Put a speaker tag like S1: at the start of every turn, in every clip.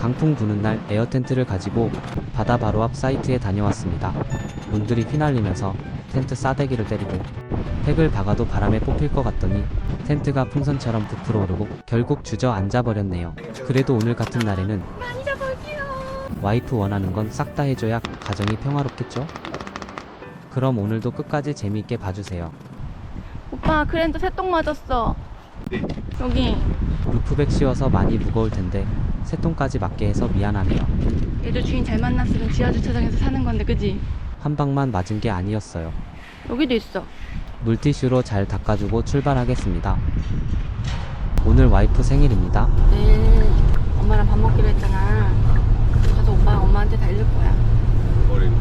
S1: 강풍 부는 날 에어 텐트를 가지고 바다 바로 앞 사이트에 다녀왔습니다. 문들이 휘날리면서 텐트 싸대기를 때리고 팩을 박아도 바람에 뽑힐 것 같더니 텐트가 풍선처럼 부풀어 오르고 결국 주저앉아 버렸네요. 그래도 오늘 같은 날에는 와이프 원하는 건 싹 다 해줘야 가정이 평화롭겠죠? 그럼 오늘도 끝까지 재미있게 봐주세요.
S2: 오빠 그랜저 새똥 맞았어. 여기.
S1: 루프백 씌워서 많이 무거울 텐데 새똥까지 맞게 해서 미안하네요.
S2: 얘도 주인 잘 만났으면 지하주차장에서 사는 건데 그지?
S1: 한 방만 맞은 게 아니었어요.
S2: 여기도 있어.
S1: 물티슈로 잘 닦아주고 출발하겠습니다. 오늘 와이프 생일입니다.
S2: 내일 엄마랑 밥 먹기로 했잖아. 그래서 오빠가 엄마한테 달릴 거야.
S3: 머리를.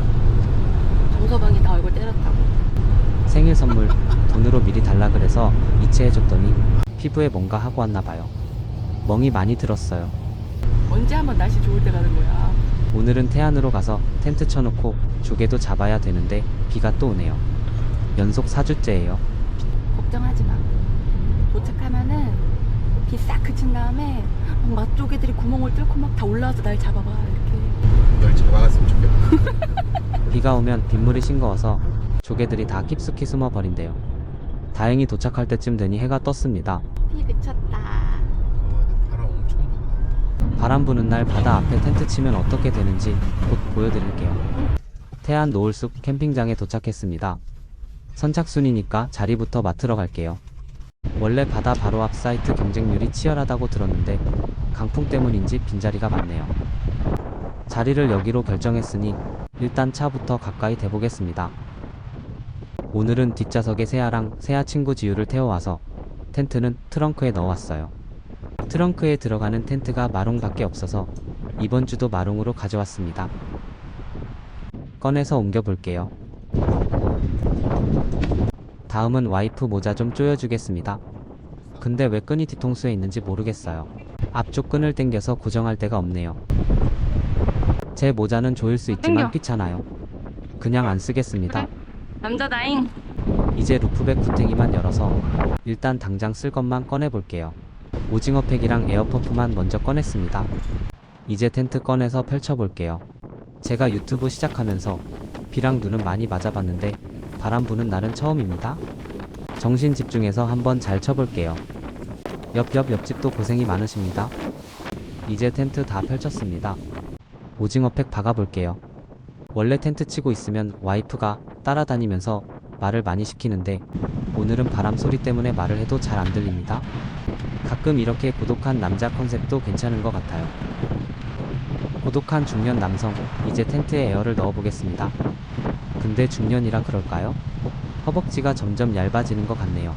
S2: 정서방이 나 얼굴 때렸다고.
S1: 생일 선물 돈으로 미리 달라 그래서 이체해줬더니 피부에 뭔가 하고 왔나 봐요. 멍이 많이 들었어요.
S2: 언제 한번 날씨 좋을 때 가는 거야?
S1: 오늘은 태안으로 가서 텐트 쳐놓고 조개도 잡아야 되는데 비가 또 오네요. 연속 4주째예요.
S2: 걱정하지 마. 도착하면은 비 싹 그친 다음에 맛조개들이 구멍을 뚫고 막 다 올라와서 날 잡아봐 이렇게.
S3: 널 잡아갔으면 좋겠다.
S1: 비가 오면 빗물이 싱거워서 조개들이 다 깊숙이 숨어 버린대요. 다행히 도착할 때쯤 되니 해가 떴습니다.
S2: 비 그쳤다.
S3: 바람 엄청 분다.
S1: 바람 부는 날 바다 앞에 텐트 치면 어떻게 되는지 곧 보여드릴게요. 태안 노을숲 캠핑장에 도착했습니다. 선착순이니까 자리부터 맡으러 갈게요. 원래 바다 바로 앞 사이트 경쟁률이 치열하다고 들었는데 강풍 때문인지 빈자리가 많네요. 자리를 여기로 결정했으니 일단 차부터 가까이 대보겠습니다. 오늘은 뒷좌석에 세아랑 세아 친구 지유를 태워와서 텐트는 트렁크에 넣어왔어요. 트렁크에 들어가는 텐트가 마롱밖에 없어서 이번 주도 마롱으로 가져왔습니다. 꺼내서 옮겨볼게요. 다음은 와이프 모자 좀 조여주겠습니다. 근데 왜 끈이 뒤통수에 있는지 모르겠어요. 앞쪽 끈을 당겨서 고정할 데가 없네요. 제 모자는 조일 수 있지만
S2: 당겨.
S1: 귀찮아요. 그냥 안 쓰겠습니다.
S2: 남자다잉.
S1: 이제 루프백 구탱이만 열어서 일단 당장 쓸 것만 꺼내볼게요. 오징어 팩이랑 에어펌프만 먼저 꺼냈습니다. 이제 텐트 꺼내서 펼쳐볼게요. 제가 유튜브 시작하면서 비랑 눈은 많이 맞아봤는데 바람 부는 날은 처음입니다. 정신 집중해서 한번 잘 쳐볼게요. 옆집도 고생이 많으십니다. 이제 텐트 다 펼쳤습니다. 오징어 팩 박아볼게요. 원래 텐트 치고 있으면 와이프가 따라다니면서 말을 많이 시키는데 오늘은 바람 소리 때문에 말을 해도 잘 안 들립니다. 가끔 이렇게 고독한 남자 컨셉도 괜찮은 것 같아요. 고독한 중년 남성, 이제 텐트에 에어를 넣어보겠습니다. 근데 중년이라 그럴까요? 허벅지가 점점 얇아지는 것 같네요.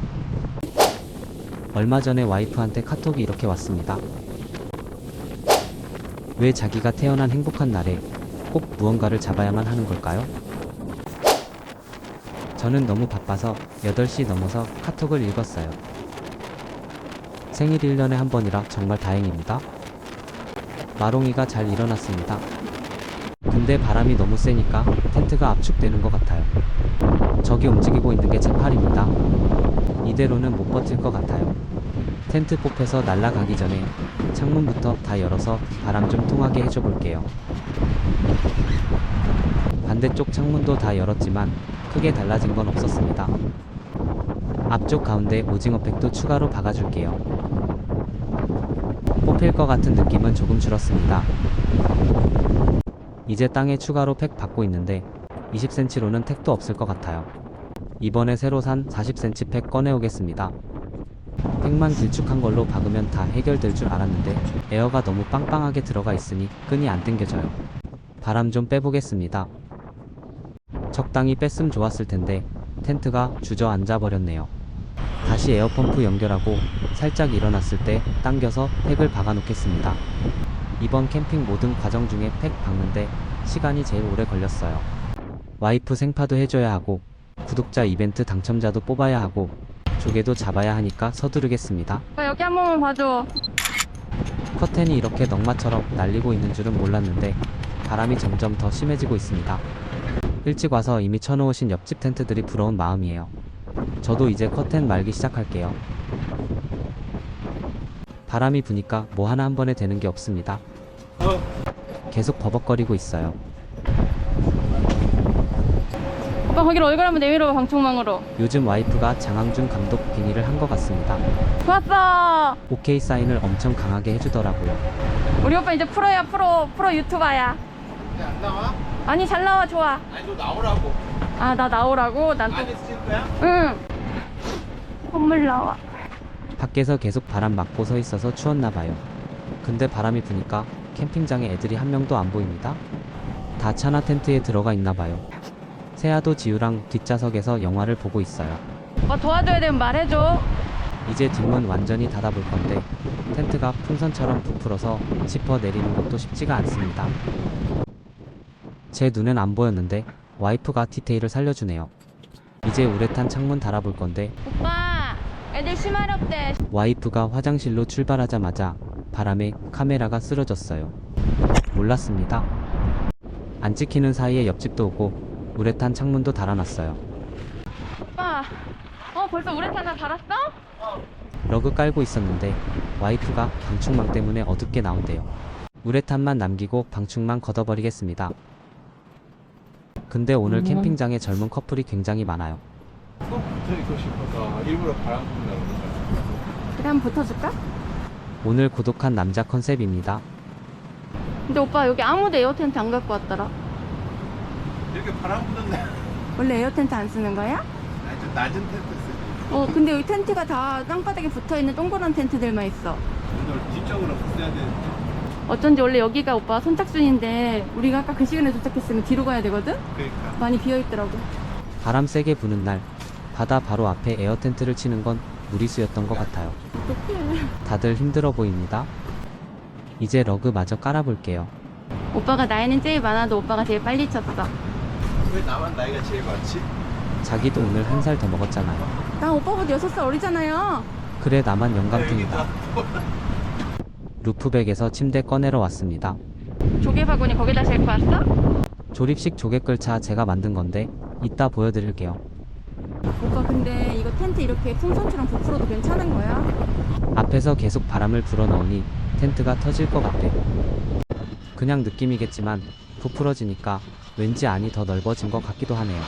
S1: 얼마 전에 와이프한테 카톡이 이렇게 왔습니다. 왜 자기가 태어난 행복한 날에 꼭 무언가를 잡아야만 하는 걸까요? 저는 너무 바빠서 8시 넘어서 카톡을 읽었어요. 생일 1년에 한 번이라 정말 다행입니다. 마롱이가 잘 일어났습니다. 근데 바람이 너무 세니까 텐트가 압축되는 것 같아요. 저기 움직이고 있는 게 제 팔입니다. 이대로는 못 버틸 것 같아요. 텐트 뽑혀서 날아가기 전에 창문부터 다 열어서 바람 좀 통하게 해줘 볼게요. 반대쪽 창문도 다 열었지만 크게 달라진 건 없었습니다. 앞쪽 가운데 오징어 팩도 추가로 박아줄게요. 뽑힐 것 같은 느낌은 조금 줄었습니다. 이제 땅에 추가로 팩 박고 있는데 20cm로는 택도 없을 것 같아요. 이번에 새로 산 40cm 팩 꺼내오겠습니다. 팩만 길쭉한 걸로 박으면 다 해결될 줄 알았는데 에어가 너무 빵빵하게 들어가 있으니 끈이 안 당겨져요. 바람 좀 빼보겠습니다. 적당히 뺐으면 좋았을 텐데 텐트가 주저앉아 버렸네요. 다시 에어펌프 연결하고 살짝 일어났을 때 당겨서 팩을 박아 놓겠습니다. 이번 캠핑 모든 과정 중에 팩 박는데 시간이 제일 오래 걸렸어요. 와이프 생파도 해줘야 하고 구독자 이벤트 당첨자도 뽑아야 하고 조개도 잡아야 하니까 서두르겠습니다.
S2: 여기 한 번만 봐줘.
S1: 커튼이 이렇게 넝마처럼 날리고 있는 줄은 몰랐는데 바람이 점점 더 심해지고 있습니다. 일찍 와서 이미 쳐놓으신 옆집 텐트들이 부러운 마음이에요. 저도 이제 커튼 말기 시작할게요. 바람이 부니까 뭐 하나 한 번에 되는 게 없습니다. 계속 버벅거리고 있어요.
S2: 오빠 거기로 얼굴 한번 내밀어봐 방충망으로.
S1: 요즘 와이프가 장항준 감독 빙의를 한 것 같습니다.
S2: 좋았어.
S1: 오케이 사인을 엄청 강하게 해주더라고요.
S2: 우리 오빠 이제 프로야. 프로 유튜버야.
S3: 근데 안 나와?
S2: 아니 잘 나와. 좋아.
S3: 아니 너 나오라고.
S2: 아 나 나오라고? 난 또
S3: 안에 쓸 거야?
S2: 응. 선물 나와.
S1: 밖에서 계속 바람 맞고 서 있어서 추웠나 봐요. 근데 바람이 부니까 캠핑장에 애들이 한 명도 안 보입니다. 다 차나 텐트에 들어가 있나 봐요. 세아도 지우랑 뒷좌석에서 영화를 보고 있어요.
S2: 오빠 도와줘야 되면 말해줘.
S1: 이제 뒷문 완전히 닫아볼 건데 텐트가 풍선처럼 부풀어서 짚어 내리는 것도 쉽지가 않습니다. 제 눈엔 안 보였는데 와이프가 디테일을 살려주네요. 이제 우레탄 창문 달아볼 건데
S2: 오빠 애들 심하렵대.
S1: 와이프가 화장실로 출발하자마자 바람에 카메라가 쓰러졌어요. 몰랐습니다. 안 찍히는 사이에 옆집도 오고 우레탄 창문도 달아놨어요.
S2: 오빠 벌써 우레탄 다 달았어?
S1: 러그 깔고 있었는데 와이프가 방충망 때문에 어둡게 나온대요. 우레탄만 남기고 방충망 걷어버리겠습니다. 근데 오늘 캠핑장에 젊은 커플이 굉장히 많아요.
S3: 꼭 붙어있고 싶어서 일부러 바람 분다고 그러잖아.
S2: 그래 한번 붙어줄까?
S1: 오늘 고독한 남자 컨셉입니다.
S2: 근데 오빠 여기 아무도 에어 텐트 안 갖고 왔더라.
S3: 이렇게 바람 부는데.
S2: 원래 에어 텐트 안 쓰는 거야?
S3: 아니 좀 낮은 텐트 쓰지.
S2: 근데 여기 텐트가 다 땅바닥에 붙어있는 동그란 텐트들만 있어.
S3: 오늘 뒤쪽으로 붙여야 되는데.
S2: 어쩐지 원래 여기가 오빠 선착순인데 우리가 아까 그 시간에 도착했으면 뒤로 가야 되거든?
S3: 그러니까.
S2: 많이 비어있더라고.
S1: 바람 세게 부는 날 바다 바로 앞에 에어 텐트를 치는 건 무리수였던 것 같아요.
S2: 어떡해.
S1: 다들 힘들어 보입니다. 이제 러그 마저 깔아볼게요.
S2: 오빠가 나이는 제일 많아도 오빠가 제일 빨리 쳤어.
S3: 왜 나만 나이가 제일 많지?
S1: 자기도 오늘 한 살 더 먹었잖아요.
S2: 나 오빠보다 6살 어리잖아요.
S1: 그래 나만 영감탱이다. 루프백에서 침대 꺼내러 왔습니다.
S2: 조개 바구니 거기다 싣고 왔어?
S1: 조립식 조개끌차 제가 만든 건데 이따 보여드릴게요.
S2: 오빠 근데 이거 텐트 이렇게 풍선처럼 부풀어도 괜찮은 거야?
S1: 앞에서 계속 바람을 불어넣으니 텐트가 터질 것 같대. 그냥 느낌이겠지만 부풀어지니까 왠지 안이 더 넓어진 것 같기도 하네요.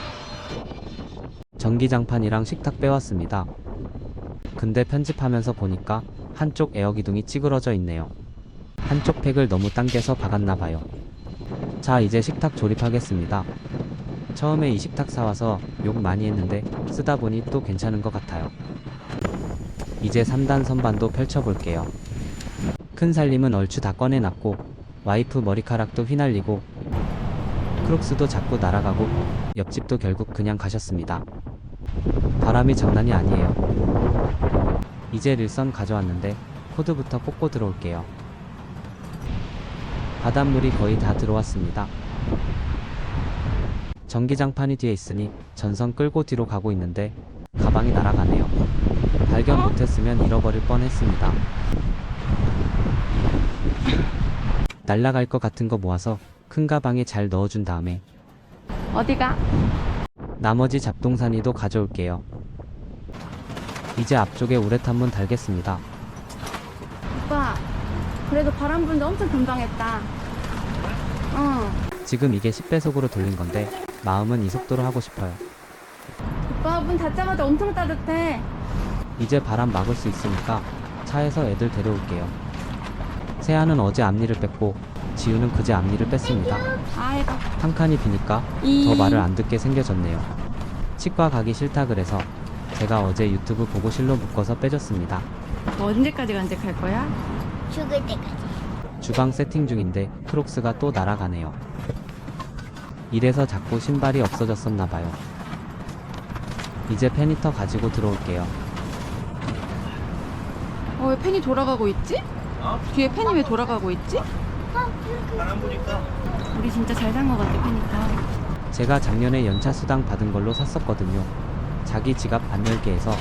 S1: 전기장판이랑 식탁 빼왔습니다. 근데 편집하면서 보니까 한쪽 에어 기둥이 찌그러져 있네요. 한쪽 팩을 너무 당겨서 박았나봐요. 자 이제 식탁 조립하겠습니다. 처음에 이 식탁 사와서 욕 많이 했는데 쓰다 보니 또 괜찮은 것 같아요. 이제 3단 선반도 펼쳐볼게요. 큰 살림은 얼추 다 꺼내놨고 와이프 머리카락도 휘날리고 크록스도 자꾸 날아가고 옆집도 결국 그냥 가셨습니다. 바람이 장난이 아니에요. 이제 릴선 가져왔는데 코드부터 꽂고 들어올게요. 바닷물이 거의 다 들어왔습니다. 전기장판이 뒤에 있으니 전선 끌고 뒤로 가고 있는데 가방이 날아가네요. 발견 못했으면 잃어버릴 뻔했습니다. 날아갈 것 같은 거 모아서 큰 가방에 잘 넣어준 다음에
S2: 어디가?
S1: 나머지 잡동사니도 가져올게요. 이제 앞쪽에 우레탄문 달겠습니다.
S2: 오빠 그래도 바람 부는데 엄청 금방 했다.
S1: 지금 이게 10배속으로 돌린 건데 마음은 이 속도로 하고 싶어요.
S2: 오빠 문 닫자마자 엄청 따뜻해.
S1: 이제 바람 막을 수 있으니까 차에서 애들 데려올게요. 세아는 어제 앞니를 뺐고 지우는 그제 앞니를 뺐습니다.
S2: 아이고.
S1: 한 칸이 비니까 더 말을 안 듣게 생겨졌네요. 치과 가기 싫다 그래서 제가 어제 유튜브 보고 실로 묶어서 빼줬습니다.
S2: 너 언제까지 간직할 거야?
S4: 죽을 때까지.
S1: 주방 세팅 중인데 크록스가 또 날아가네요. 이래서 자꾸 신발이 없어졌었나봐요. 이제 페니터 가지고 들어올게요.
S2: 왜 펜이 돌아가고 있지? 뒤에 펜이 왜 돌아가고 있지?
S3: 바람 부니까.
S2: 우리 진짜 잘 산 것 같아 펜이가.
S1: 제가 작년에 연차 수당 받은 걸로 샀었거든요. 자기 지갑 안 열게 해서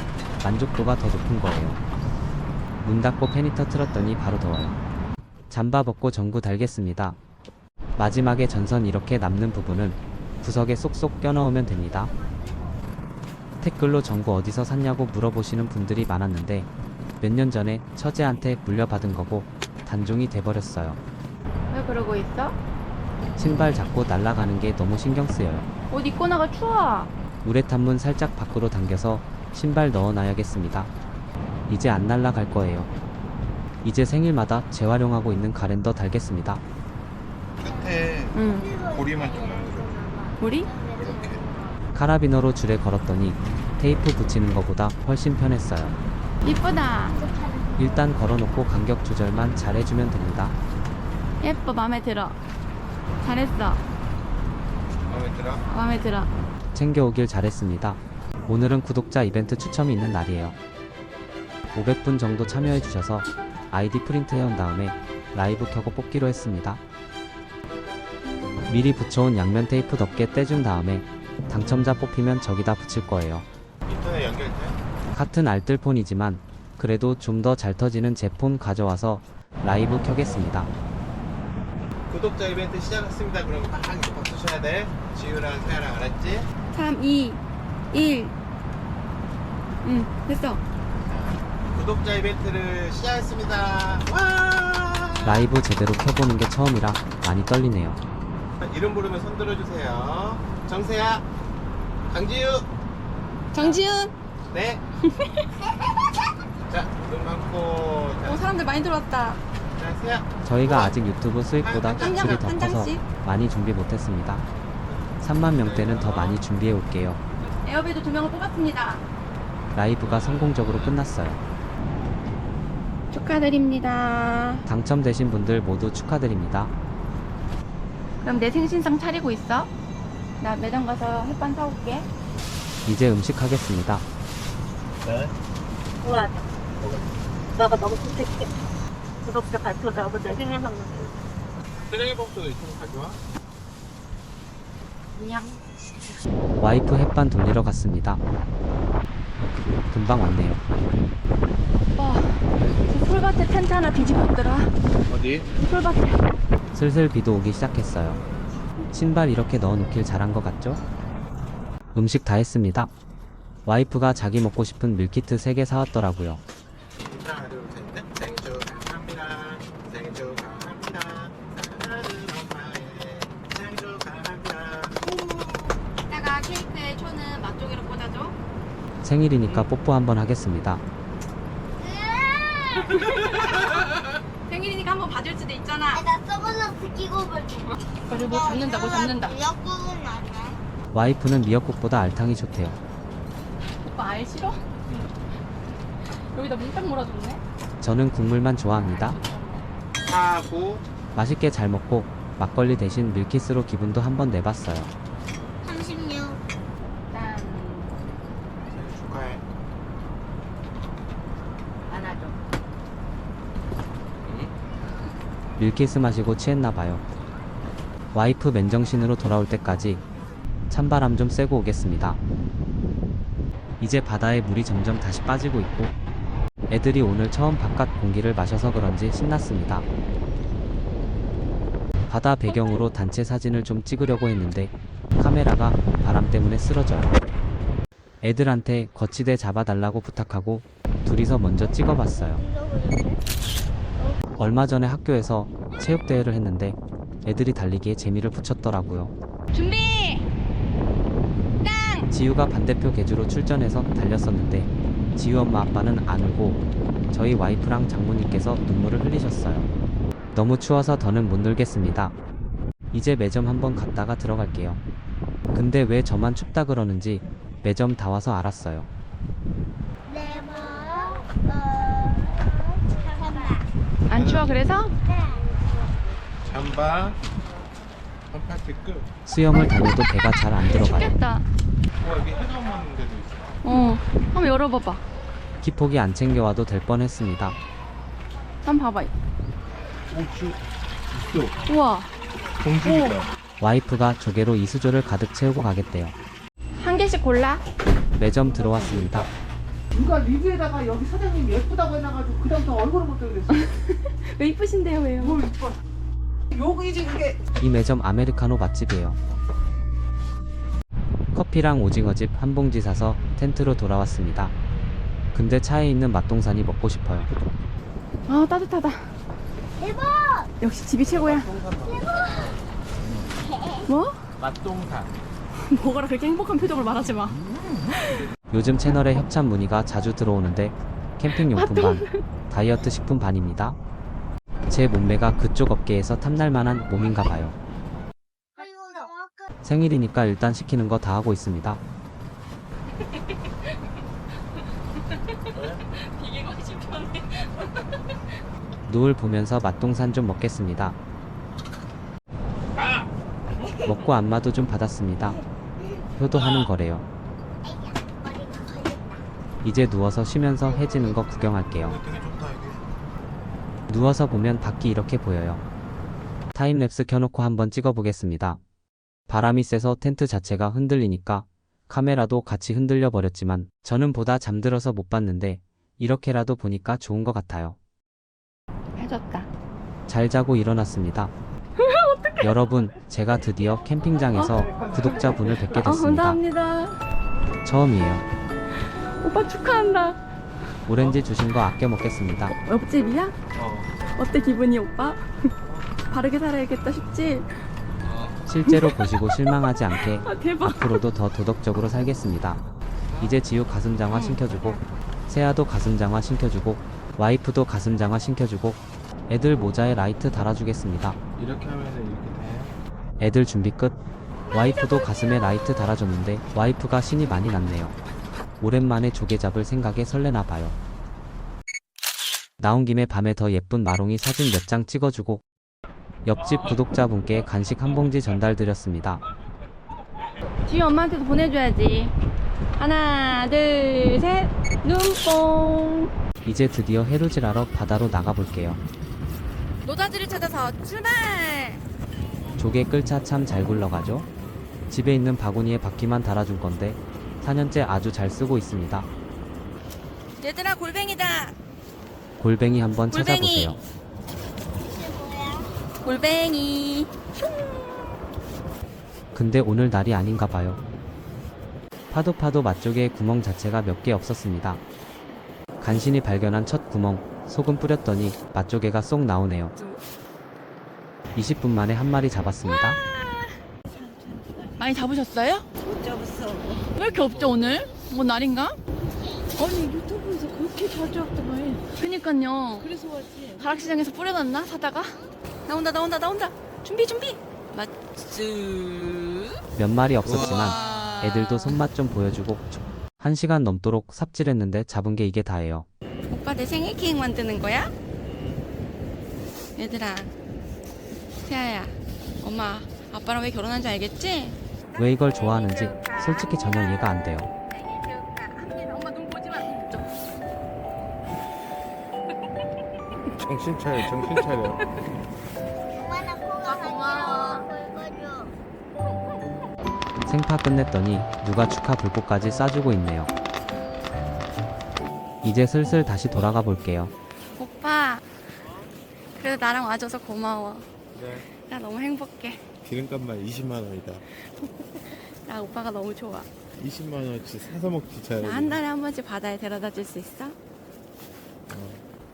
S1: 만족도가 더 높은 거예요. 문 닫고 페니터 틀었더니 바로 더워요. 잠바 벗고 전구 달겠습니다. 마지막에 전선 이렇게 남는 부분은 구석에 쏙쏙 껴넣으면 됩니다. 댓글로 전구 어디서 샀냐고 물어보시는 분들이 많았는데 몇 년 전에 처제한테 물려받은 거고 단종이 돼버렸어요.
S2: 그러고 있어?
S1: 신발 잡고 날아가는 게 너무 신경 쓰여요.
S2: 옷 입고 나가 추워.
S1: 우레탄문 살짝 밖으로 당겨서 신발 넣어놔야겠습니다. 이제 안 날아갈 거예요. 이제 생일마다 재활용하고 있는 가랜더 달겠습니다.
S3: 끝에
S2: 응.
S3: 고리만 좀 남겨줘.
S2: 우리?
S3: 이렇게.
S1: 카라비너로 줄에 걸었더니 테이프 붙이는 것보다 훨씬 편했어요.
S2: 이쁘다.
S1: 일단 걸어놓고 간격 조절만 잘 해주면 됩니다.
S2: 예뻐. 마음에 들어. 잘했어.
S3: 마음에 들어?
S2: 마음에 들어.
S1: 챙겨오길 잘했습니다. 오늘은 구독자 이벤트 추첨이 있는 날이에요. 500분 정도 참여해주셔서 아이디 프린트 해온 다음에 라이브 켜고 뽑기로 했습니다. 미리 붙여온 양면 테이프 덮개 떼준 다음에 당첨자 뽑히면 저기다 붙일 거예요.
S3: 인터넷 연결돼?
S1: 같은 알뜰폰이지만 그래도 좀 더 잘 터지는 제 폰 가져와서 라이브 켜겠습니다.
S3: 구독자 이벤트 시작했습니다. 그럼 딱 이렇게 박수 쳐야 돼. 지우랑 세아랑 알았지?
S2: 3, 2, 1. 응, 됐어.
S3: 구독자 이벤트를 시작했습니다. 와!
S1: 라이브 제대로 켜보는 게 처음이라 많이 떨리네요.
S3: 이름 부르면 손 들어주세요. 정세야, 강지우.
S2: 정지훈.
S3: 네. 자, 눈 감고. 자,
S2: 사람들 많이 들어왔다.
S3: 자, 세야.
S1: 저희가 아직 유튜브 수익보다
S2: 한
S1: 지출이
S2: 장,
S1: 더
S2: 한
S1: 커서
S2: 장씩?
S1: 많이 준비 못했습니다. 3만 명 때는 더 많이 준비해 올게요.
S2: 에어베도 2명을 뽑았습니다.
S1: 라이브가 성공적으로 끝났어요.
S2: 축하드립니다.
S1: 당첨되신 분들 모두 축하드립니다.
S2: 그럼 내 생신상 차리고 있어. 나 매장 가서 햇반 사올게.
S1: 이제 음식 하겠습니다.
S3: 네.
S4: 우와, 너가 너무 끔찍해. 구독자 발표자고 내 생일 선물.
S3: 쓰레기 봉투도 있으면 가져와.
S4: 안녕.
S1: 와이프 햇반 돌리러 갔습니다. 금방 왔네요.
S2: 오빠, 저 풀밭에 텐트 하나 뒤집었더라.
S3: 어디?
S2: 풀밭에.
S1: 슬슬 비도 오기 시작했어요. 신발 이렇게 넣어놓길 잘한 것 같죠? 음식 다 했습니다. 와이프가 자기 먹고 싶은 밀키트 3개 사왔더라고요.
S3: 하나, 둘, 셋, 넷. 생일 축하합니다. 생일 축하합니다. 사랑하는 엄마의 생일 축하합니다.
S2: 이따가 케이크에 초는 맛조개로 꽂아줘.
S1: 생일이니까 뽀뽀 한번 하겠습니다.
S2: 생일이니까 한번 봐줄 수도 있잖아.
S4: 나 선글라스 끼고 볼게.
S2: 그리고 잡는다고 잡는다.
S4: 미역국은 안 해.
S1: 와이프는 미역국보다 알탕이 좋대요.
S2: 오빠 알 싫어? 여기다 몽땅 몰아줬네.
S1: 저는 국물만 좋아합니다.
S3: 하고
S1: 맛있게 잘 먹고 막걸리 대신 밀키스로 기분도 한번 내봤어요.
S4: 36.
S2: 짠.
S3: 생일 축하해.
S2: 안아줘.
S3: 응?
S1: 밀키스 마시고 취했나봐요. 와이프 맨정신으로 돌아올 때까지 찬바람 좀 쐬고 오겠습니다. 이제 바다에 물이 점점 다시 빠지고 있고 애들이 오늘 처음 바깥 공기를 마셔서 그런지 신났습니다. 바다 배경으로 단체 사진을 좀 찍으려고 했는데 카메라가 바람 때문에 쓰러져요. 애들한테 거치대 잡아달라고 부탁하고 둘이서 먼저 찍어봤어요. 얼마 전에 학교에서 체육대회를 했는데 애들이 달리기에 재미를 붙였더라고요.
S2: 준비.
S1: 지우가 반대표 계주로 출전해서 달렸었는데 지우 엄마 아빠는 안 울고 저희 와이프랑 장모님께서 눈물을 흘리셨어요. 너무 추워서 더는 못 놀겠습니다. 이제 매점 한번 갔다가 들어갈게요. 근데 왜 저만 춥다 그러는지 매점 다 와서 알았어요.
S4: 잠깐만.
S2: 안 추워 그래서?
S3: 잠바 한 파티 끝.
S1: 수영을 다녀도 배가 잘 안 들어가요.
S2: 춥겠다.
S3: 와, 여기 해감 먹는 데도 있어.
S2: 한번 열어봐봐.
S1: 키포기 안 챙겨와도 될 뻔했습니다.
S2: 한번 봐봐.
S3: 오주 있어.
S2: 우와.
S3: 공주이다.
S1: 와이프가 조개로 이수조를 가득 채우고 가겠대요.
S2: 한 개씩 골라.
S1: 매점 들어왔습니다.
S5: 누가 리뷰에다가 여기 사장님 예쁘다고 해놔가지고 그 다음부터 얼굴을 못 들겠어.
S2: 왜 이쁘신데요, 왜요?
S5: 뭘 이뻐. 여기 이제 이게
S1: 이 매점 아메리카노 맛집이에요. 커피랑 오징어집 한 봉지 사서 텐트로 돌아왔습니다. 근데 차에 있는 맛동산이 먹고 싶어요.
S2: 아, 따뜻하다. 역시 집이 최고야. 뭐?
S3: 맛동산.
S2: 뭐가라 그렇게 행복한 표정을 말하지 마.
S1: 요즘 채널에 협찬 문의가 자주 들어오는데 캠핑용품 반, 다이어트 식품 반입니다. 제 몸매가 그쪽 업계에서 탐날만한 몸인가 봐요. 생일이니까 일단 시키는 거 다 하고 있습니다. 노을 보면서 맛동산 좀 먹겠습니다. 먹고 안마도 좀 받았습니다. 효도하는 거래요. 이제 누워서 쉬면서 해 지는 거 구경할게요.
S3: 되게 좋다 이게.
S1: 누워서 보면 밖이 이렇게 보여요. 타임랩스 켜놓고 한번 찍어보겠습니다. 바람이 세서 텐트 자체가 흔들리니까 카메라도 같이 흔들려 버렸지만 저는 보다 잠들어서 못 봤는데 이렇게라도 보니까 좋은 것 같아요.
S2: 해줬다.
S1: 잘 자고 일어났습니다. 여러분, 제가 드디어 캠핑장에서 구독자분을 뵙게 됐습니다.
S2: 감사합니다.
S1: 처음이에요.
S2: 오빠 축하한다.
S1: 오렌지 주신 거 아껴 먹겠습니다.
S2: 옆집이야? 어때 기분이 오빠? 바르게 살아야겠다 싶지?
S1: 실제로 보시고 실망하지 않게
S2: 아 대박.
S1: 앞으로도 더 도덕적으로 살겠습니다. 이제 지우 가슴 장화 신켜주고 세아도 가슴 장화 신켜주고 와이프도 가슴 장화 신켜주고 애들 모자에 라이트 달아주겠습니다.
S3: 이렇게 하면은 이렇게 돼.
S1: 애들 준비 끝. 와이프도 가슴에 라이트 달아줬는데 와이프가 신이 많이 났네요. 오랜만에 조개 잡을 생각에 설레나 봐요. 나온 김에 밤에 더 예쁜 마롱이 사진 몇 장 찍어주고 옆집 구독자분께 간식 한 봉지 전달드렸습니다.
S2: 지우 엄마한테도 보내줘야지. 하나 둘 셋 눈뽕.
S1: 이제 드디어 해루질하러 바다로 나가볼게요.
S2: 노다지를 찾아서 출발.
S1: 조개 끌차 참 잘 굴러가죠? 집에 있는 바구니에 바퀴만 달아준 건데 4년째 아주 잘 쓰고 있습니다.
S2: 얘들아 골뱅이다.
S1: 골뱅이 한번
S2: 골뱅이.
S1: 찾아보세요.
S2: 골뱅이.
S1: 근데 오늘 날이 아닌가 봐요. 파도 맛조개의 구멍 자체가 몇 개 없었습니다. 간신히 발견한 첫 구멍, 소금 뿌렸더니 맛조개가 쏙 나오네요. 20분 만에 한 마리 잡았습니다.
S2: 많이 잡으셨어요?
S4: 못 잡았어.
S2: 왜 이렇게 없죠 오늘? 뭐 날인가?
S4: 아니 유튜브에서 그렇게 자주 왔더만.
S2: 그니까요.
S4: 그래서 왔지.
S2: 가락시장에서 뿌려놨나 사다가? 나온다. 준비. 맛즈.
S1: 몇 마리 없었지만 애들도 손맛 좀 보여주고 1시간 넘도록 삽질했는데 잡은 게 이게 다예요.
S2: 오빠 내 생일 케이크 만드는 거야? 얘들아, 세아야, 엄마, 아빠랑 왜 결혼한 줄 알겠지?
S1: 왜 이걸 좋아하는지 솔직히 전혀 이해가 안 돼요.
S2: 엄마 눈 보지 마.
S3: 정신 차려.
S2: 고마워.
S1: 생파 끝냈더니 누가 축하 불꽃까지 쏴주고 있네요. 이제 슬슬 다시 돌아가 볼게요.
S2: 오빠, 그래도 나랑 와줘서 고마워.
S3: 네.
S2: 나 너무 행복해.
S3: 기름값만 20만 원이다.
S2: 나 오빠가 너무 좋아.
S3: 20만 원어치 사서 먹지 잘.
S2: 나 한 달에 한 번씩 바다에 데려다 줄 수 있어?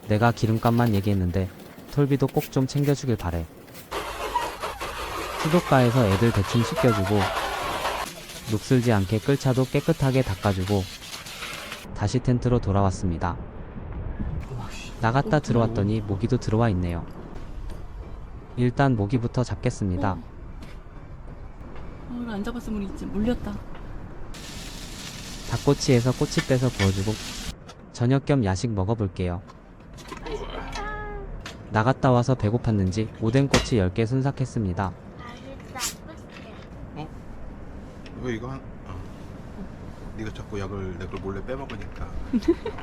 S1: 내가 기름값만 얘기했는데 톨비도 꼭 좀 챙겨주길 바래. 수도가에서 애들 대충 씻겨주고 녹슬지 않게 끌차도 깨끗하게 닦아주고 다시 텐트로 돌아왔습니다. 나갔다 들어왔더니 모기도 들어와 있네요. 일단 모기부터 잡겠습니다.
S2: 이거 안 잡았으면 우리 이제 물렸다.
S1: 닭꼬치에서 꼬치 빼서 구워주고 저녁 겸 야식 먹어볼게요. 나갔다 와서 배고팠는지 오뎅꼬치 10개 순삭했습니다.
S3: 왜 이거 네가 자꾸 약을 내 걸 몰래 빼먹으니까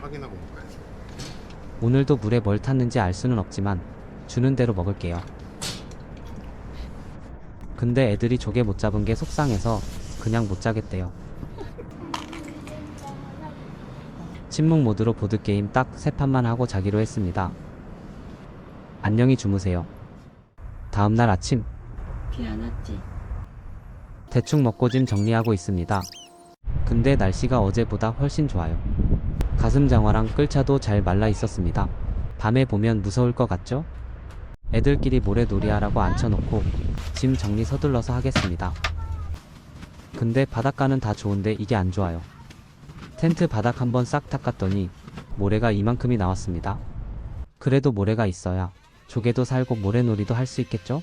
S3: 확인하고 먹어야지.
S1: 오늘도 물에 뭘 탔는지 알 수는 없지만 주는 대로 먹을게요. 근데 애들이 조개 못 잡은 게 속상해서 그냥 못 자겠대요. 침묵 모드로 보드게임 딱 3판만 하고 자기로 했습니다. 안녕히 주무세요. 다음날 아침
S2: 비 안 왔지?
S1: 대충 먹고 짐 정리하고 있습니다. 근데 날씨가 어제보다 훨씬 좋아요. 가슴 장화랑 끌차도 잘 말라 있었습니다. 밤에 보면 무서울 것 같죠? 애들끼리 모래놀이하라고 앉혀놓고 짐 정리 서둘러서 하겠습니다. 근데 바닷가는 다 좋은데 이게 안 좋아요. 텐트 바닥 한번 싹 닦았더니 모래가 이만큼이 나왔습니다. 그래도 모래가 있어야 조개도 살고 모래놀이도 할 수 있겠죠?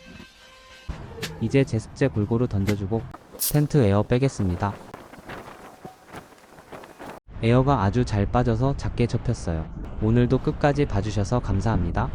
S1: 이제 제습제 골고루 던져주고 텐트 에어 빼겠습니다. 에어가 아주 잘 빠져서 작게 접혔어요. 오늘도 끝까지 봐주셔서 감사합니다.